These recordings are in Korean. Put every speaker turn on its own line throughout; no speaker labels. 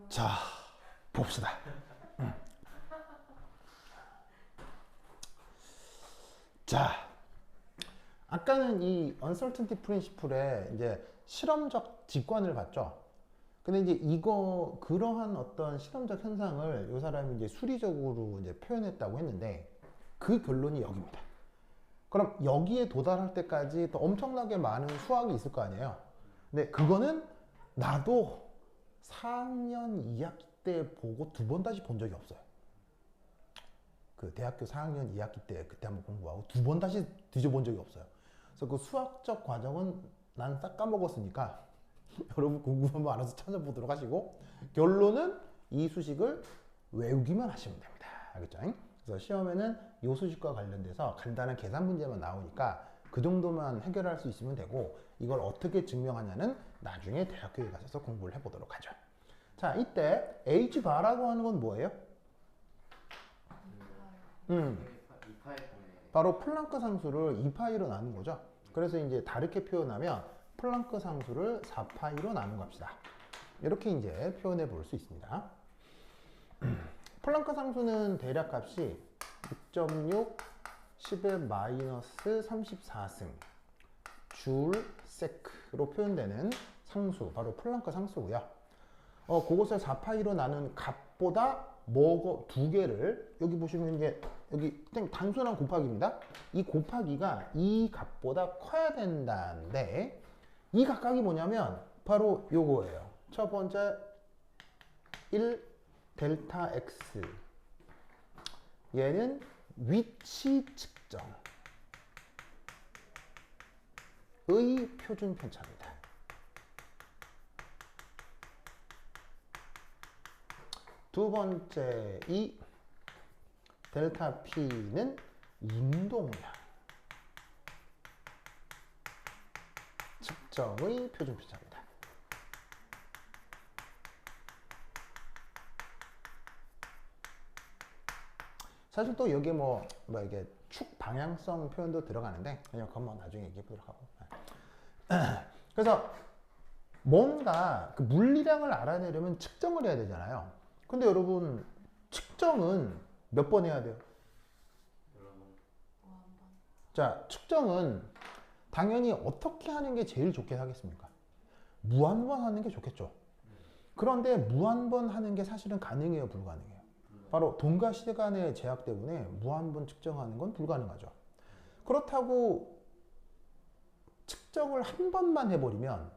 자, 봅시다. 자, 아까는 이 uncertainty principle의 이제 실험적 직관을 봤죠. 근데 이제 그러한 어떤 실험적 현상을 이 사람이 이제 수리적으로 이제 표현했다고 했는데 그 결론이 여기입니다. 그럼 여기에 도달할 때까지 또 엄청나게 많은 수학이 있을 거 아니에요. 근데 그거는 나도 4학년 2학기 때 보고 두 번 다시 본 적이 없어요. 그 대학교 4학년 2학기 때 그때 한번 공부하고 두 번 다시 뒤져본 적이 없어요. 그래서 그 수학적 과정은 난 싹 까먹었으니까 여러분 궁금하면 알아서 찾아보도록 하시고 결론은 이 수식을 외우기만 하시면 됩니다. 알겠죠? 그래서 시험에는 이 수식과 관련돼서 간단한 계산 문제만 나오니까 그 정도만 해결할 수 있으면 되고 이걸 어떻게 증명하냐는 나중에 대학교에 가서 공부를 해보도록 하죠. 자, 이때 H바라고 하는 건 뭐예요? 바로 플랑크 상수를 2파이로 나눈 거죠. 그래서 이제 다르게 표현하면 플랑크 상수를 4파이로 나눈 겁시다. 이렇게 이제 표현해 볼 수 있습니다. 플랑크 상수는 대략 값이 6.6 10의 마이너스 34승 줄 세크로 표현되는 상수, 바로 플랑크 상수고요. 그것을 4파이로 나눈 값보다 두 개를 여기 보시면 이제 여기 단순한 곱하기입니다. 이 곱하기가 이 값보다 커야 된다는데 이 각각이 뭐냐면 바로 요거예요. 첫 번째 1 델타 x 얘는 위치 측정의 표준 편차입니다. 두 번째 이 델타 p는 운동량 측정의 표준 편차입니다. 사실 또 여기에 이게 축 방향성 표현도 들어가는데 그냥 그건 나중에 얘기해 보도록 하고. 그래서 뭔가 그 물리량을 알아내려면 측정을 해야 되잖아요. 근데 여러분 측정은 몇 번 해야 돼요? 자, 측정은 당연히 어떻게 하는 게 제일 좋게 하겠습니까? 무한번 하는 게 좋겠죠. 그런데 무한번 하는 게 사실은 가능해요, 불가능해요? 바로 동과 시간의 제약 때문에 무한번 측정하는 건 불가능하죠. 그렇다고 측정을 한 번만 해버리면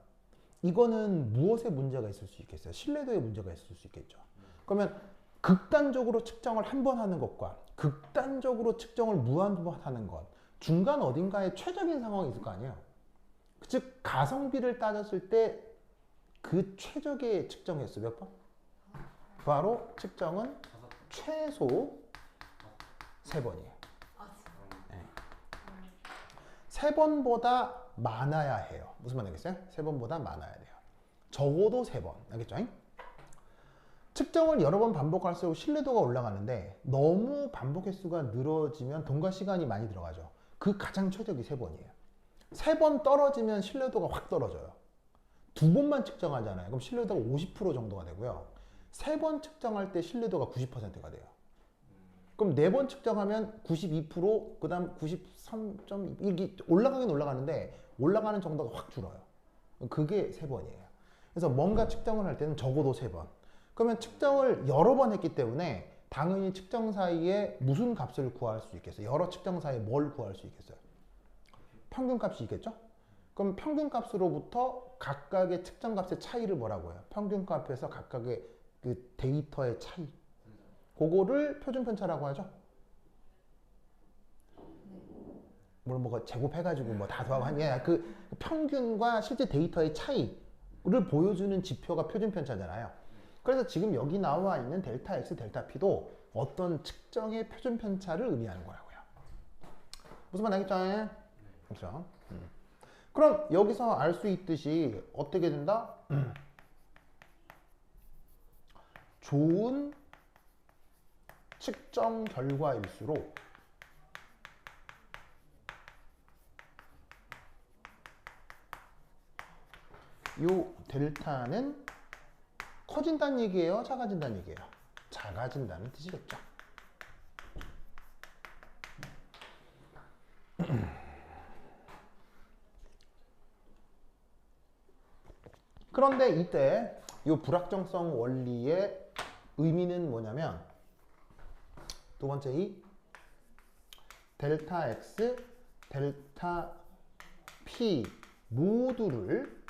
이거는 무엇에 문제가 있을 수 있겠어요? 신뢰도에 문제가 있을 수 있겠죠. 그러면 극단적으로 측정을 한 번 하는 것과 극단적으로 측정을 무한번 하는 것 중간 어딘가에 최적인 상황이 있을 거 아니에요. 즉 가성비를 따졌을 때 그 최적의 측정 횟수 몇 번? 바로 측정은 최소 3번이에요. 네. 3번보다 많아야 해요. 무슨 말이겠어요? 3번보다 많아야 돼요. 적어도 3번. 알겠죠? 측정을 여러 번 반복할수록 신뢰도가 올라가는데 너무 반복 횟수가 늘어지면 돈과 시간이 많이 들어가죠. 그 가장 최적이 3번이에요. 3번 떨어지면 신뢰도가 확 떨어져요. 2번만 측정하잖아요. 그럼 신뢰도가 50% 정도가 되고요. 3번 측정할 때 신뢰도가 90%가 돼요. 그럼 4번 측정하면 92%, 그 다음 93.2, 이게 올라가긴 올라가는데 올라가는 정도가 확 줄어요. 그게 3번이에요. 그래서 뭔가 측정을 할 때는 적어도 3번. 그러면 측정을 여러 번 했기 때문에 당연히 측정 사이에 무슨 값을 구할 수 있겠어요? 여러 측정 사이에 뭘 구할 수 있겠어요? 평균값이 있겠죠? 그럼 평균값으로부터 각각의 측정값의 차이를 뭐라고 해요? 평균값에서 각각의 그 데이터의 차이. 그거를 표준편차라고 하죠. 물론 뭐 제곱해가지고 뭐 다 더하고 하냐 그 평균과 실제 데이터의 차이를 보여주는 지표가 표준편차잖아요. 그래서 지금 여기 나와 있는 델타 X, 델타 P도 어떤 측정의 표준편차를 의미하는 거라고요. 무슨 말 알겠죠? 그렇죠? 그럼 여기서 알 수 있듯이 어떻게 된다? 좋은 측정 결과일수록 요 델타는 커진다는 얘기예요? 작아진다는 얘기예요? 작아진다는 뜻이겠죠. 그런데 이때 이 불확정성 원리의 의미는 뭐냐면 두 번째 이 델타 x, 델타 p 모두를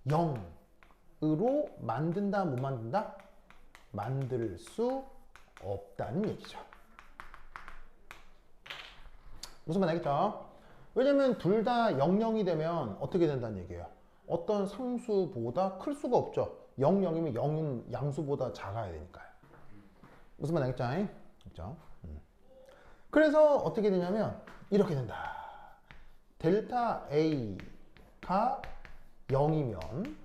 0으로 만든다, 못 만든다? 만들 수 없다는 얘기죠. 무슨 말 알겠죠? 왜냐면 둘 다 00이 되면 어떻게 된다는 얘기예요? 어떤 상수보다 클 수가 없죠. 0, 0이면 0은 양수보다 작아야 되니까요. 무슨 말 알겠죠? 그렇죠? 그래서 어떻게 되냐면 이렇게 된다. 델타 A가 0이면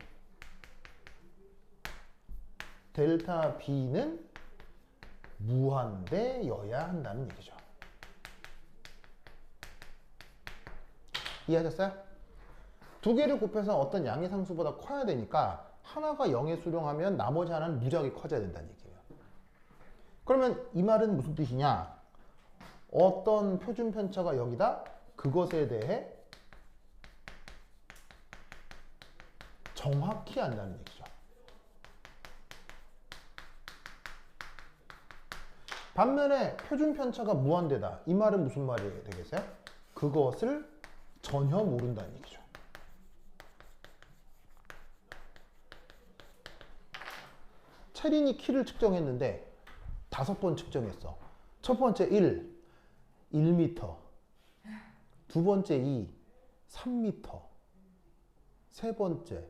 델타 B는 무한대여야 한다는 얘기죠. 이해하셨어요? 두 개를 곱해서 어떤 양의 상수보다 커야 되니까 하나가 0에 수렴하면 나머지 하나는 무지하게 커져야 된다는 얘기예요. 그러면 이 말은 무슨 뜻이냐? 어떤 표준 편차가 여기다 그것에 대해 정확히 안다는 얘기죠. 반면에 표준 편차가 무한대다. 이 말은 무슨 말이 되겠어요? 그것을 전혀 모른다는 얘기죠. 체린이 키를 측정했는데 5번 측정했어. 첫 번째 1m. 두 번째 3m. 세 번째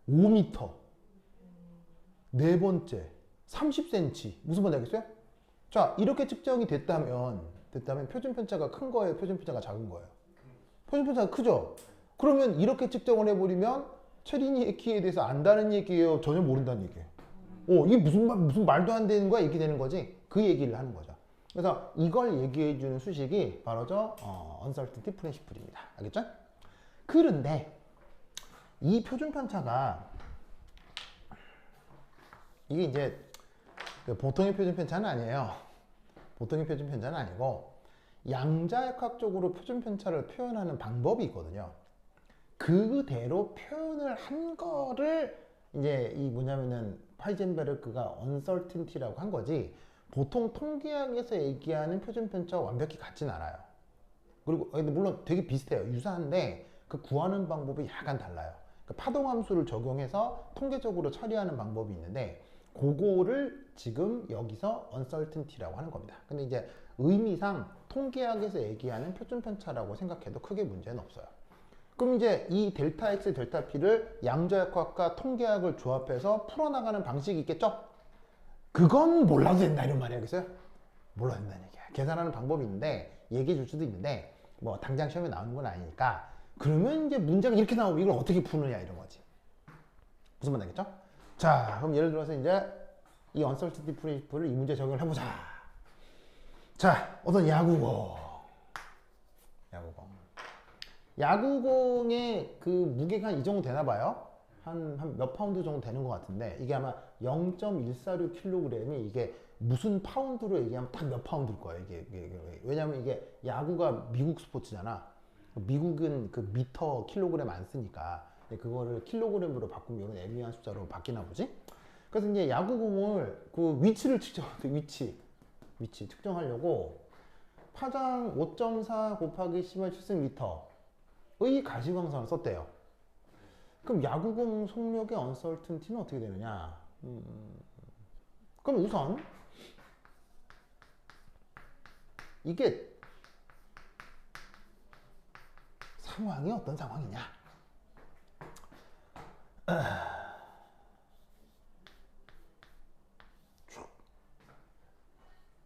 5m. 네 번째 30cm. 무슨 말인지 알겠어요? 자, 이렇게 측정이 됐다면 표준 편차가 큰 거예요? 표준 편차가 작은 거예요? 표준 편차가 크죠? 그러면 이렇게 측정을 해버리면 체린이의 키에 대해서 안다는 얘기예요? 전혀 모른다는 얘기예요? 이게 무슨 말도 안 되는 거야? 이렇게 되는 거지? 그 얘기를 하는 거죠. 그래서 이걸 얘기해 주는 수식이 바로 uncertainty principle입니다. 알겠죠? 그런데 이 표준 편차가 이게 이제 보통의 표준 편차는 아니에요. 보통의 표준 편차는 아니고 양자역학적으로 표준 편차를 표현하는 방법이 있거든요. 그대로 표현을 한 거를 이제 이 뭐냐면은 하이젠베르크가 uncertainty라고 한 거지, 보통 통계학에서 얘기하는 표준 편차와 완벽히 같진 않아요. 그리고 물론 되게 비슷해요. 유사한데 그 구하는 방법이 약간 달라요. 그러니까 파동함수를 적용해서 통계적으로 처리하는 방법이 있는데 그거를 지금 여기서 uncertainty라고 하는 겁니다. 근데 이제 의미상 통계학에서 얘기하는 표준 편차라고 생각해도 크게 문제는 없어요. 그럼 이제 이 델타 X, 델타 P를 양자역학과 통계학을 조합해서 풀어나가는 방식이 있겠죠? 그건 몰라도 된다 이런 말이 알겠어요? 몰라도 된다는 얘기야. 계산하는 방법이 있는데 얘기해 줄 수도 있는데 뭐 당장 시험에 나오는 건 아니니까, 그러면 이제 문제가 이렇게 나오면 이걸 어떻게 푸느냐 이런 거지. 무슨 말 되겠죠? 자, 그럼 예를 들어서 이제 이 uncertainty principle을 이 문제 적용을 해보자. 자, 어떤 야구공의 그 무게가 한 이 정도 되나 봐요. 한 몇 파운드 정도 되는 것 같은데 이게 아마 0.146kg이 이게 무슨 파운드로 얘기하면 딱 몇 파운드일 거예요. 왜냐면 이게 야구가 미국 스포츠잖아. 미국은 그 미터 킬로그램 안 쓰니까 그거를 킬로그램으로 바꾸면 이런 애매한 숫자로 바뀌나 보지. 그래서 이제 야구공을 그 위치를 위치 측정하려고 파장 5.4 곱하기 10의 7cm의 가시광선을 썼대요. 그럼 야구공 속력의 uncertainty는 어떻게 되느냐? 그럼 우선 이게 상황이 어떤 상황이냐?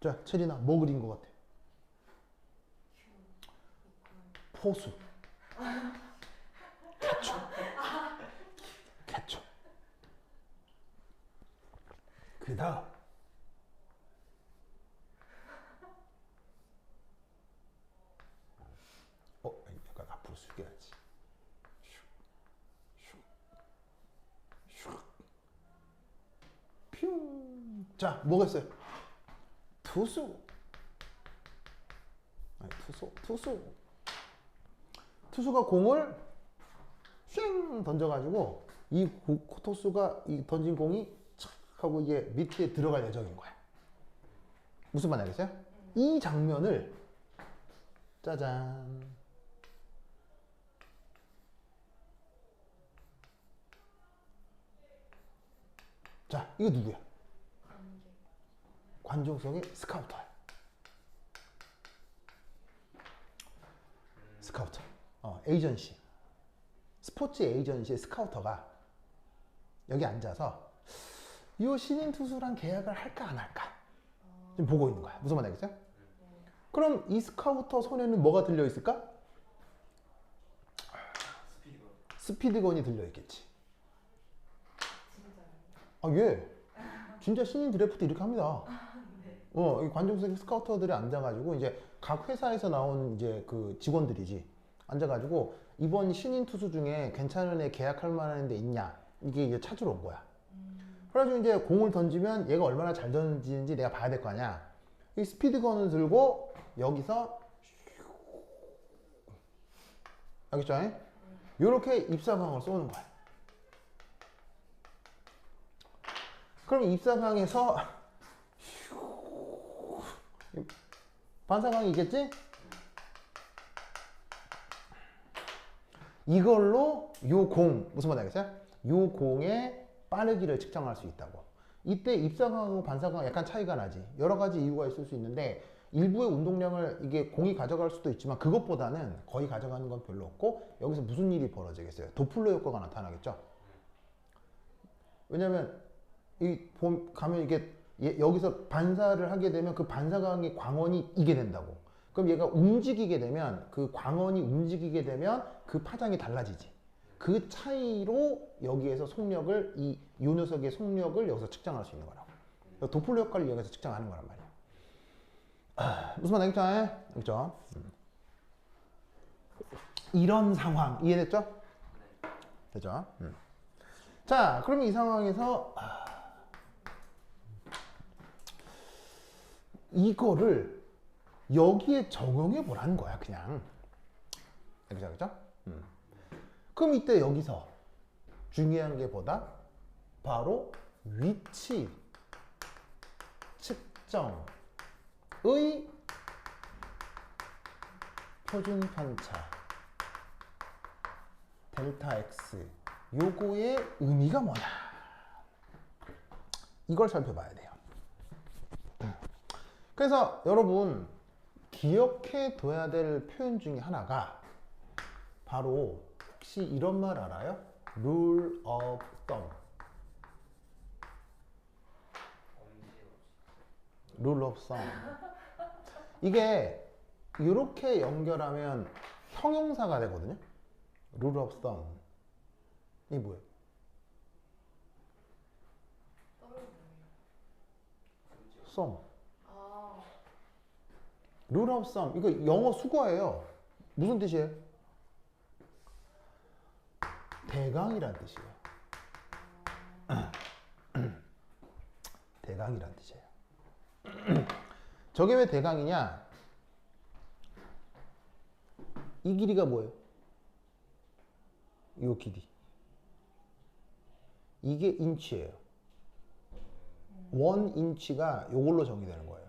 자, 체리나 뭐 그린 것 같아? 포수. 캐쳐. 그 다음 약간 앞으로 숙여야지. 자, 뭐겠어요? 투수. 아니, 투수가 공을 쉥 던져가지고 이 토수가 이 던진 공이 착 하고 이게 밑에 들어갈 예정인 거야. 무슨 말 알겠어요? 이 장면을 짜잔. 자, 이거 누구야? 관중석의 스카우터야. 스카우터. 에이전시. 스포츠 에이전시의 스카우터가 여기 앉아서 이 신인 투수랑 계약을 할까 안 할까 지금 보고 있는 거야. 무슨 말 알겠어요? 그럼 이 스카우터 손에는 뭐가 들려 있을까? 스피드건이 들려 있겠지. 아, 예. 진짜 신인 드래프트 이렇게 합니다. 이 관중석 스카우터들이 앉아가지고 이제 각 회사에서 나온 이제 그 직원들이지. 앉아가지고 이번 신인 투수 중에 괜찮은 애 계약할 만한 데 있냐 이게 이제 찾으러 온 거야. 그래가지고 이제 공을 던지면 얘가 얼마나 잘 던지는지 내가 봐야 될 거 아니야. 이 스피드건을 들고 여기서 알겠죠? 요렇게 입사광을 쏘는 거야. 그럼 입사광에서 반사광이 있겠지? 이걸로 요 공, 무슨 말 알겠어요? 요 공의 빠르기를 측정할 수 있다고. 이때 입사광하고 반사광 약간 차이가 나지. 여러 가지 이유가 있을 수 있는데 일부의 운동량을 이게 공이 가져갈 수도 있지만 그것보다는 거의 가져가는 건 별로 없고 여기서 무슨 일이 벌어지겠어요? 도플러 효과가 나타나겠죠? 왜냐면 가면 이게 여기서 반사를 하게 되면 그 반사광의 광원이 이게 된다고. 그럼 얘가 움직이게 되면 그 광원이 움직이게 되면 그 파장이 달라지지. 그 차이로 여기에서 속력을 이 녀석의 속력을 여기서 측정할 수 있는 거라고. 도플러 효과를 이용해서 측정하는 거란 말이야. 무슨 말 알겠죠? 알겠죠? 이런 상황 이해됐죠? 되죠? 자, 그러면 이 상황에서 이거를 여기에 적용해 보라는 거야, 그냥. 알겠죠? 그럼 이때 여기서 중요한 게 뭐다? 바로 위치 측정의 표준 편차 델타 X 요거의 의미가 뭐냐? 이걸 살펴봐야 돼요. 그래서 여러분 기억해 둬야 될 표현 중에 하나가 바로 혹시 이런 말 알아요? Rule of thumb. Rule of thumb. 이게 이렇게 연결하면 형용사가 되거든요. Rule of thumb. 이게 뭐예요? thumb. Rule of thumb. 이거 영어 수거예요. 무슨 뜻이에요? 대강이란 뜻이에요. 대강이란 뜻이에요. 저게 왜 대강이냐? 이 길이가 뭐예요? 이 길이. 이게 인치예요. 1인치가 요걸로 정의되는 거예요.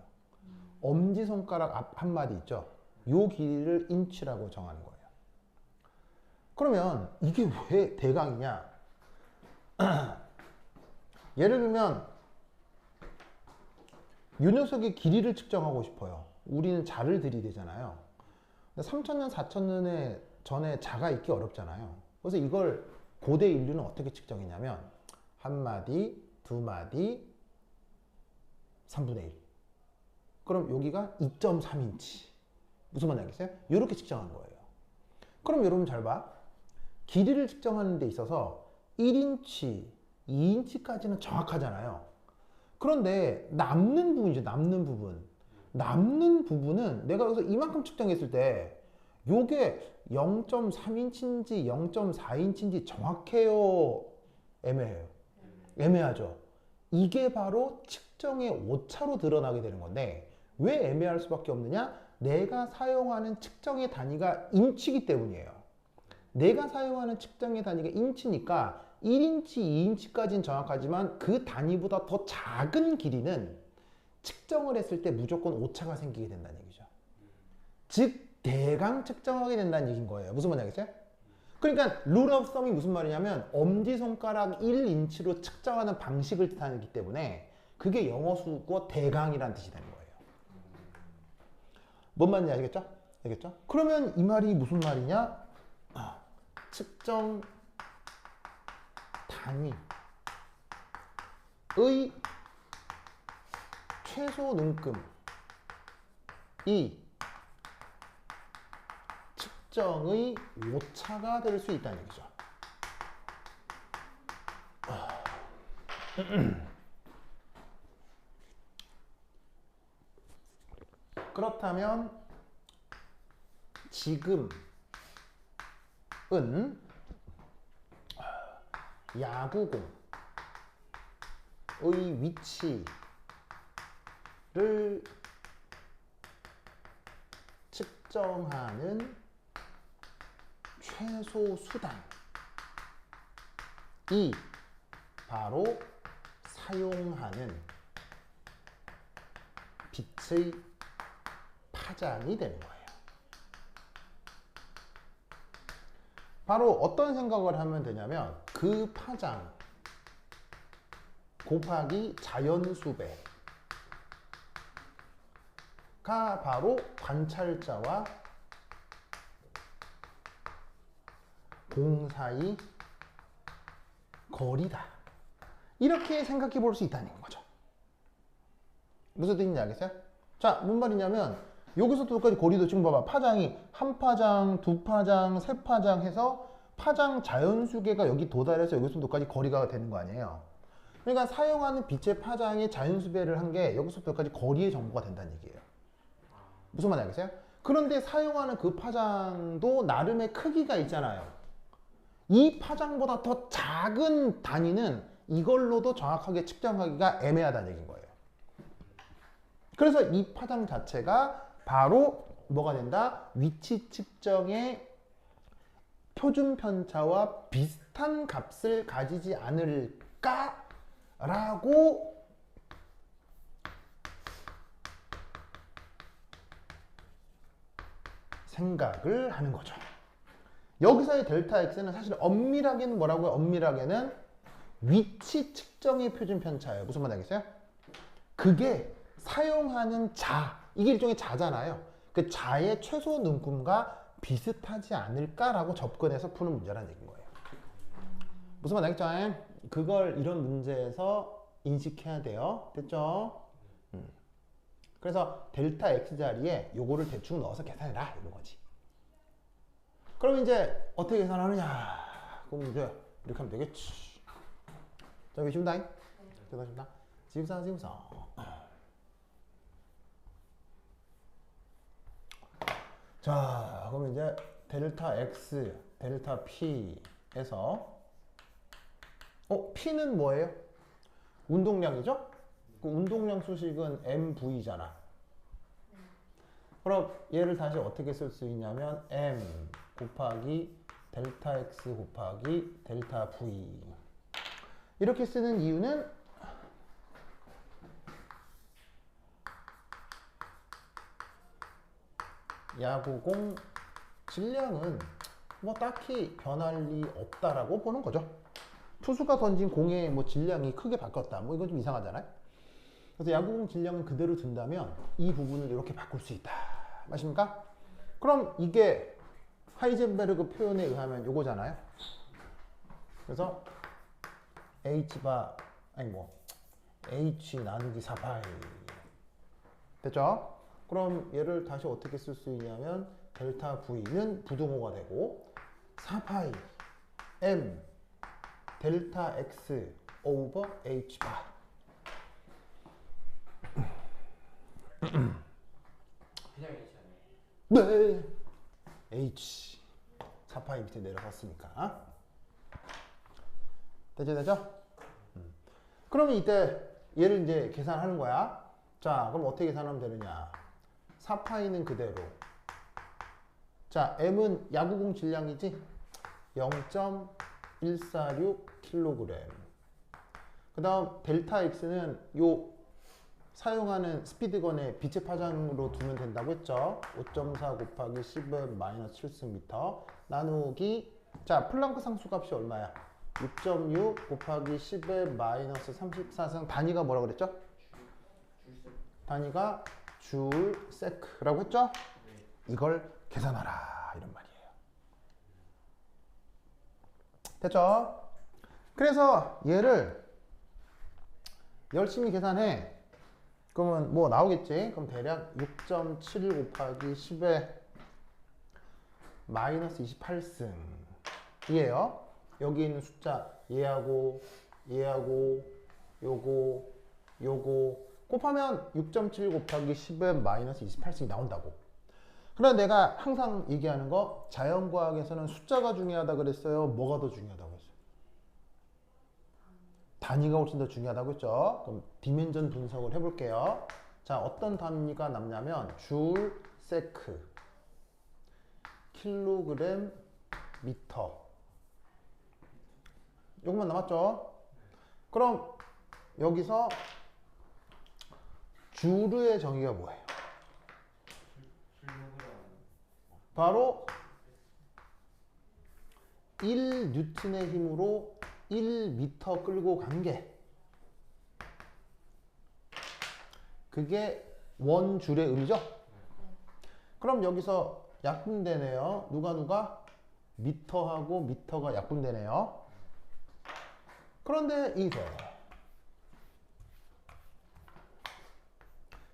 엄지손가락 앞 한마디 있죠? 요 길이를 인치라고 정하는 거예요. 그러면 이게 왜 대강이냐? 예를 들면 이 녀석의 길이를 측정하고 싶어요. 우리는 자를 들이대잖아요. 3000년, 4000년 전에 자가 있기 어렵잖아요. 그래서 이걸 고대 인류는 어떻게 측정했냐면 한 마디, 두 마디, 3분의 1. 그럼 여기가 2.3인치. 무슨 말인지 알겠어요? 이렇게 측정한 거예요. 그럼 여러분 잘 봐. 길이를 측정하는 데 있어서 1인치, 2인치까지는 정확하잖아요. 그런데 남는 부분이죠. 남는 부분. 남는 부분은 내가 여기서 이만큼 측정했을 때 요게 0.3인치인지 0.4인치인지 정확해요? 애매해요? 애매하죠. 이게 바로 측정의 오차로 드러나게 되는 건데 왜 애매할 수밖에 없느냐? 내가 사용하는 측정의 단위가 인치이기 때문이에요. 내가 사용하는 측정의 단위가 인치니까 1인치, 2인치까지는 정확하지만 그 단위보다 더 작은 길이는 측정을 했을 때 무조건 오차가 생기게 된다는 얘기죠. 즉 대강 측정하게 된다는 얘기인 거예요. 무슨 말이겠어요? 그러니까 룰 오브 썸이 무슨 말이냐면 엄지손가락 1인치로 측정하는 방식을 뜻하기 때문에 그게 영어 수고 대강이라는 뜻이 되는 거예요. 뭔 말인지 알겠죠? 알겠죠? 그러면 이 말이 무슨 말이냐? 측정 단위의 최소 눈금이 측정의 오차가 될 수 있다는 얘기죠. 그렇다면 지금은 야구공의 위치를 측정하는 최소 수단이 바로 사용하는 빛의 파장이 되는 거예요. 바로 어떤 생각을 하면 되냐면 그 파장 곱하기 자연수배가 바로 관찰자와 공 사이 거리다. 이렇게 생각해 볼 수 있다는 거죠. 무슨 뜻인지 알겠어요? 자, 뭔 말이냐면 여기서부터 여기까지 거리도 지금 봐봐. 파장이 한 파장, 두 파장, 세 파장 해서 파장 자연수계가 여기 도달해서 여기서부터 여기까지 거리가 되는 거 아니에요. 그러니까 사용하는 빛의 파장의 자연수배를 한 게 여기서부터 여기까지 거리의 정보가 된다는 얘기예요. 무슨 말인지 알겠어요? 그런데 사용하는 그 파장도 나름의 크기가 있잖아요. 이 파장보다 더 작은 단위는 이걸로도 정확하게 측정하기가 애매하다는 얘기인 거예요. 그래서 이 파장 자체가 바로 뭐가 된다? 위치 측정의 표준 편차와 비슷한 값을 가지지 않을까라고 생각을 하는 거죠. 여기서의 델타 x는 사실 엄밀하게는 뭐라고요? 엄밀하게는 위치 측정의 표준 편차예요. 무슨 말 알겠어요? 그게 사용하는 자, 이게 일종의 자잖아요. 그 자의 최소 눈금과 비슷하지 않을까라고 접근해서 푸는 문제라는 얘기인 거예요. 무슨 말 알겠죠? 그걸 이런 문제에서 인식해야 돼요. 됐죠? 그래서 델타 x 자리에 요거를 대충 넣어서 계산해라 이런 거지. 그럼 이제 어떻게 계산하느냐? 그럼 이제 이렇게 하면 되겠지. 자, 여기 쉬운다. 쉬운다. 지우사. 자, 그럼 이제 델타 x, 델타 p에서 p는 뭐예요? 운동량이죠? 그 운동량 수식은 mv잖아. 그럼 얘를 다시 어떻게 쓸 수 있냐면 m 곱하기 델타 x 곱하기 델타 v 이렇게 쓰는 이유는 야구공 질량은 뭐 딱히 변할 리 없다라고 보는 거죠. 투수가 던진 공의 뭐 질량이 크게 바뀌었다. 뭐 이건 좀 이상하잖아요. 그래서 야구공 질량은 그대로 둔다면 이 부분을 이렇게 바꿀 수 있다. 맞습니까? 그럼 이게 하이젠베르그 표현에 의하면 요거잖아요. 그래서 H 나누기 4파이 됐죠? 그럼 얘를 다시 어떻게 쓸 수 있냐면 델타 V는 부동호가 되고 4파이 M 델타 X 오버 H 바 네 H 4파이 밑에 내려갔으니까 되죠? 그러면 이때 얘를 이제 계산하는 거야. 자, 그럼 어떻게 계산하면 되느냐? 4파이는 그대로. 자, M은 야구공 질량이지? 0.146kg. 그 다음 델타 X는 요 사용하는 스피드건의 빛의 파장으로 두면 된다고 했죠. 5.4 곱하기 10의 마이너스 7승미터 나누기, 자 플랑크 상수값이 얼마야? 6.6 곱하기 10의 마이너스 34승, 단위가 뭐라고 그랬죠? 단위가 줄 세크라고 했죠? 이걸 계산하라 이런 말이에요. 됐죠? 그래서 얘를 열심히 계산해. 그러면 뭐 나오겠지? 그럼 대략 6.71 곱하기 10의 마이너스 28승 이에요. 여기 있는 숫자 얘하고 얘하고 요거 곱하면 6.7 곱하기 10의 마이너스 28승이 나온다고. 그럼 내가 항상 얘기하는 거, 자연과학에서는 숫자가 중요하다 그랬어요? 뭐가 더 중요하다고 했어요? 단위가 훨씬 더 중요하다고 했죠. 그럼 디멘전 분석을 해볼게요. 자, 어떤 단위가 남냐면 줄 세크, 킬로그램 미터, 요것만 남았죠. 그럼 여기서 주르의 정의가 뭐예요? 바로 1뉴턴의 힘으로 1m 끌고 간 게, 그게 원줄의 의미죠? 그럼 여기서 약분되네요. 누가? 미터하고 미터가 약분되네요. 그런데 이제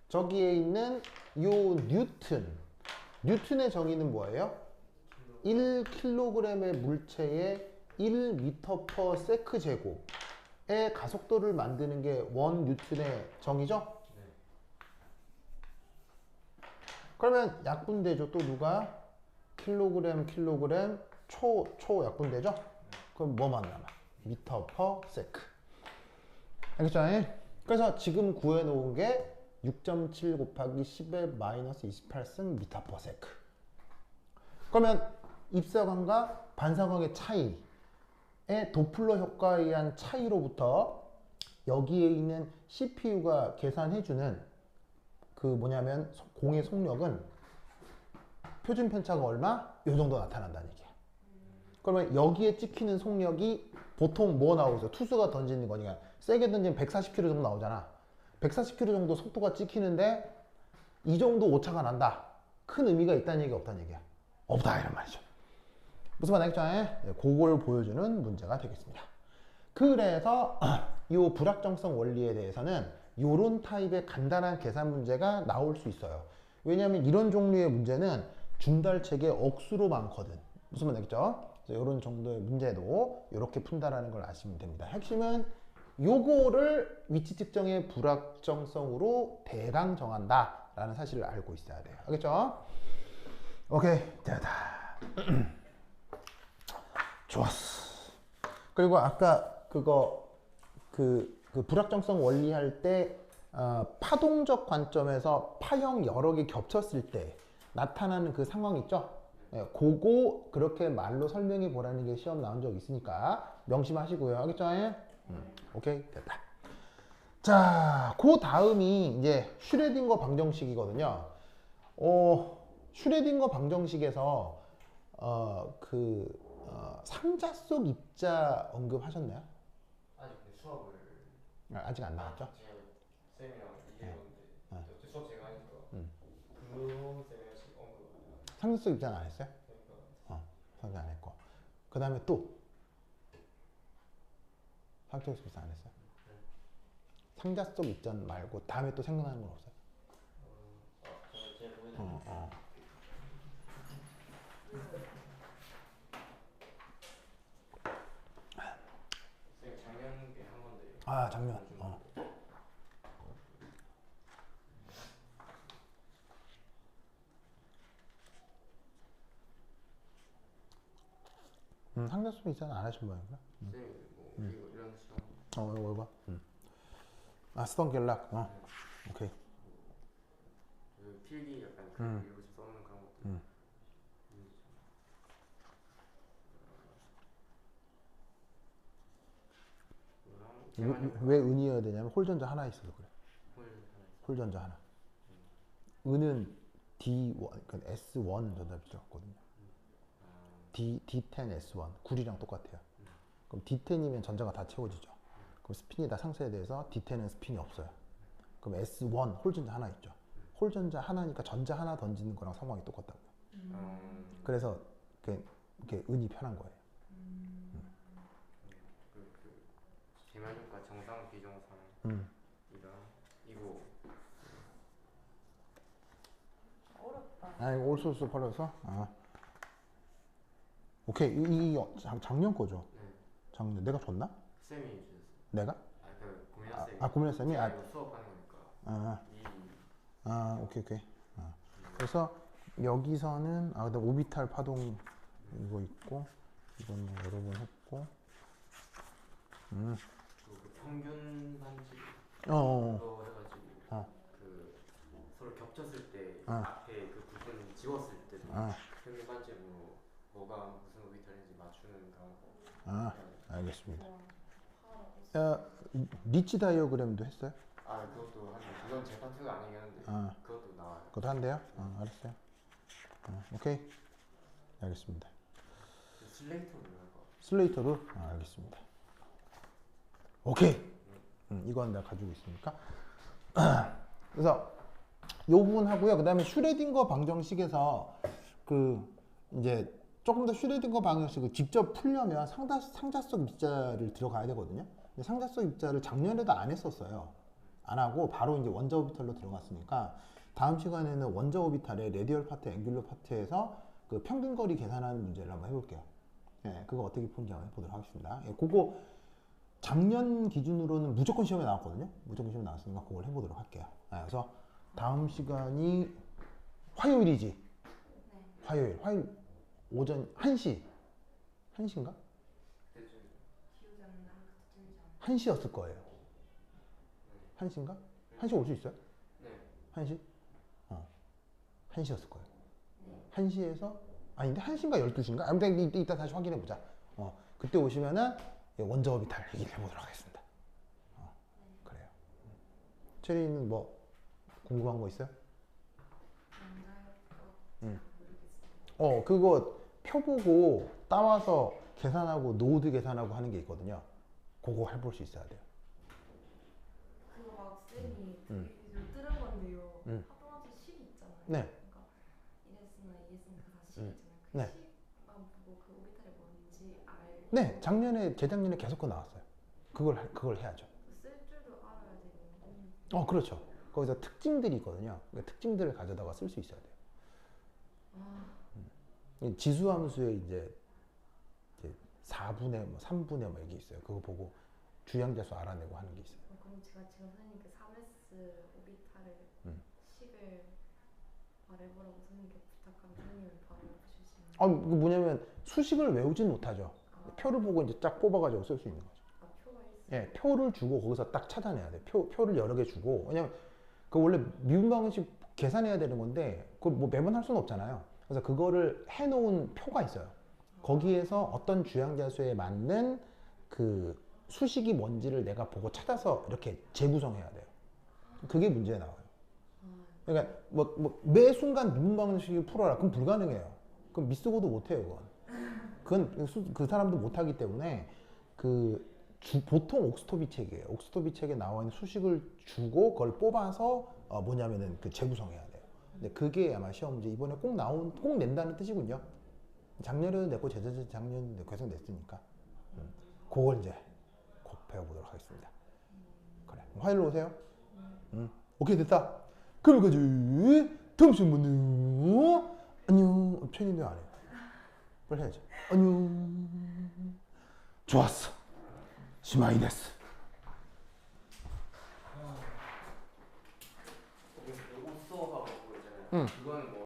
저기에 있는 요 뉴턴의 정의는 뭐예요? 1kg의 물체에 1m/s 제곱의 가속도를 만드는 게 원 뉴턴의 정의죠? 그러면 약분되죠. 또 누가? 킬로그램 초 약분되죠? 그럼 뭐만 남아? m/s. 알겠죠? 그래서 지금 구해놓은 게 6.7 곱하기 10의 마이너스 28승 m/s. 그러면 입사광과 반사광의 차이의 도플러 효과에 의한 차이로부터 여기에 있는 CPU가 계산해주는 그 뭐냐면 공의 속력은 표준 편차가 얼마? 요 정도 나타난다는 얘기야. 그러면 여기에 찍히는 속력이 보통 뭐 나오죠? 투수가 던지는 거니까 세게 던지면 140km 정도 나오잖아. 140km 정도 속도가 찍히는데 이 정도 오차가 난다. 큰 의미가 있다는 얘기야, 없다는 얘기야? 없다 이런 말이죠. 무슨 말 알겠죠? 네, 그걸 보여주는 문제가 되겠습니다. 그래서 이 불확정성 원리에 대해서는 이런 타입의 간단한 계산 문제가 나올 수 있어요. 왜냐하면 이런 종류의 문제는 중달책에 억수로 많거든. 무슨 말 알겠죠? 이런 정도의 문제도 이렇게 푼다라는 걸 아시면 됩니다. 핵심은 요거를 위치 측정의 불확정성으로 대강 정한다라는 사실을 알고 있어야 돼요. 알겠죠? 오케이, 됐다. 좋았어. 그리고 아까 그 불확정성 원리 할 때 파동적 관점에서 파형 여러 개 겹쳤을 때 나타나는 그 상황 있죠? 예, 그거 그렇게 말로 설명해 보라는 게 시험 나온 적 있으니까 명심하시고요. 알겠죠? 오케이, 됐다. 자, 그 다음이 이제 슈레딩거 방정식이거든요. 슈레딩거 방정식에서 상자 속 입자 언급하셨나요?
아직 근데 수업을
아직 안 나왔죠?
제가 쌤이랑 얘기해봤는데 수업 제가 하니까 그 쌤이랑 지금 언급을
상자 속 입자는 안 했어요?
그러니까
상자 안 했고. 그 다음에 또 상자 속 입자 안 했어요? 상자 속 입자 말고 다음에 또 생각나는 건 없어요?
저는 제가 보여드릴게요. 쌤 작년에 한 건데
아, 작년. 상자 속 입자는 안 하신 모양이구나.
쌤이 뭐 이거 이런 시험
이거 봐. 아 쓰던 결락. 오케이.
그 필기 약간 이거 써놓는 그런 것들.
왜 은이어야 되냐면 홀전자 하나 있어서 그래.
홀 하나 있어.
홀전자 하나. 은은 D1, 그러니까 S1 전자비트였거든요. D10 S1 굴이랑 똑같아요. 그럼 D10이면 전자가 다 채워지죠. 그럼 스핀이 다 상쇄에 대해서 D10은 스핀이 없어요. 그럼 S1 홀전자 하나 있죠. 홀전자 하나니까 전자 하나 던지는 거랑 상황이 똑같다고요. 그래서 이렇게 은이 편한 거예요.
계면효과 정상 비정상 이거
어렵다.
아 이거 올소스 버려서 오케이 이 작년 거죠.
네.
작년 내가 줬나?
쌤이 주셨어요.
내가?
그 고민한 쌤이.
고민현 쌤이
제가 이거 수업하는 거니까.
오케이. 그래서 여기서는 근데 오비탈 파동 이거 있고 이건 뭐 여러 번 했고
그 평균 반지
어.
그거 해가지고 그 서로 겹쳤을 때 앞에 그 부분 지웠을 때 평균 반지로 뭐가 무슨 오비탈인지 맞추는 그런 거.
알겠습니다. 리치 다이어그램도 했어요?
그것도 한데 그건 제 파트가 아니긴 한데 그것도 나와요.
그것도 한대요? 알았어요. 오케이. 알겠습니다.
슬레이트로 이런 거.
슬레이터로? 알겠습니다. 오케이. 이건 내가 가지고 있으니까. 그래서 요 부분 하고요. 그 다음에 슈레딩거 방정식에서 이제 조금 더 슈레딩거 방정식을 직접 풀려면 상자속 입자를 들어가야 되거든요. 근데 상자속 입자를 작년에도 안 했었어요. 안 하고 바로 이제 원자 오비탈로 들어갔으니까 다음 시간에는 원자 오비탈의 레디얼 파트, 앵귤러 파트에서 그 평균거리 계산하는 문제를 한번 해볼게요. 예, 그거 어떻게 푸는지 한번 해보도록 하겠습니다. 예, 그거 작년 기준으로는 무조건 시험에 나왔거든요. 무조건 시험에 나왔으니까 그걸 해보도록 할게요. 예, 그래서 다음 시간이 화요일이지?
네.
화요일 오전 1시 1시인가?
기억이 안 나. 그때쯤이지 않나?
1시였을 거예요. 1시인가? 1시 올 수 있어요?
네.
1시? 1시였을 거예요. 1시에서 아닌데 1시인가 12시인가? 아무튼 이따 다시 확인해 보자. 그때 오시면은 원자 오비탈 얘기를 해보도록 하겠습니다. 그래요. 체리는 뭐 궁금한 거 있어요? 그거 표 보고 따와서 계산하고 노드 계산하고 하는 게 있거든요. 그거 해볼 수 있어야 돼요.
그거 막 쌤이 이제 뜨는 건데요. 하동한테 식이 있잖아요.
네.
그러니까 이랬으나 이랬으나 다 식이 있잖아요. 그
네.
식만 보고 그 오비탈이 뭔지
네, 재작년에 계속 그거 나왔어요. 그걸 해야죠.
쓸 줄도 알아야 되고.
그렇죠. 거기서 특징들이 있거든요. 그러니까 특징들을 가져다가 쓸 수 있어야 돼요. 지수함수에 이제 4분의 3분의 뭐 이게 있어요. 그거 보고 주양자수 알아내고 하는 게 있어요.
그럼 제가 지금 선생님께 3S 오비탈을 식을 말해보라고 선생님께 부탁하면 선생님은 바로 해주실 수 있나요?
그 뭐냐면 수식을 외우진 못하죠. 표를 보고 이제 쫙 뽑아가지고 쓸 수 있는 거죠.
표가 있어요?
예, 표를 주고 거기서 딱 찾아내야 돼. 표를 여러 개 주고. 왜냐면 그 원래 미분 방정식 계산해야 되는 건데 그걸 뭐 매번 할 수는 없잖아요. 그래서 그거를 해놓은 표가 있어요. 거기에서 어떤 주양자수에 맞는 그 수식이 뭔지를 내가 보고 찾아서 이렇게 재구성해야 돼요. 그게 문제에 나와요. 그러니까 매 순간 미분 방정식을 풀어라. 그럼 불가능해요. 그럼 미쓰고도 못해요. 그건 그 사람도 못하기 때문에 보통 옥스토비 책이에요. 옥스토비 책에 나와 있는 수식을 주고 그걸 뽑아서 뭐냐면은 그 재구성해야 돼요. 근데 그게 아마 시험 문제 이번에 꼭 낸다는 뜻이군요. 작년에도 냈고 재작년에도 계속 냈으니까 그걸 이제 꼭 배워보도록 하겠습니다. 그래, 화요일로 오세요. 오케이 됐다. 그럼 가지. 다음 시간에 안녕. 트레이닝도 안 해요. 빨리 해야지. 안녕. 좋았어. 시마이 데스.
옷 수업하고 그거 있잖아요. 그거는 뭐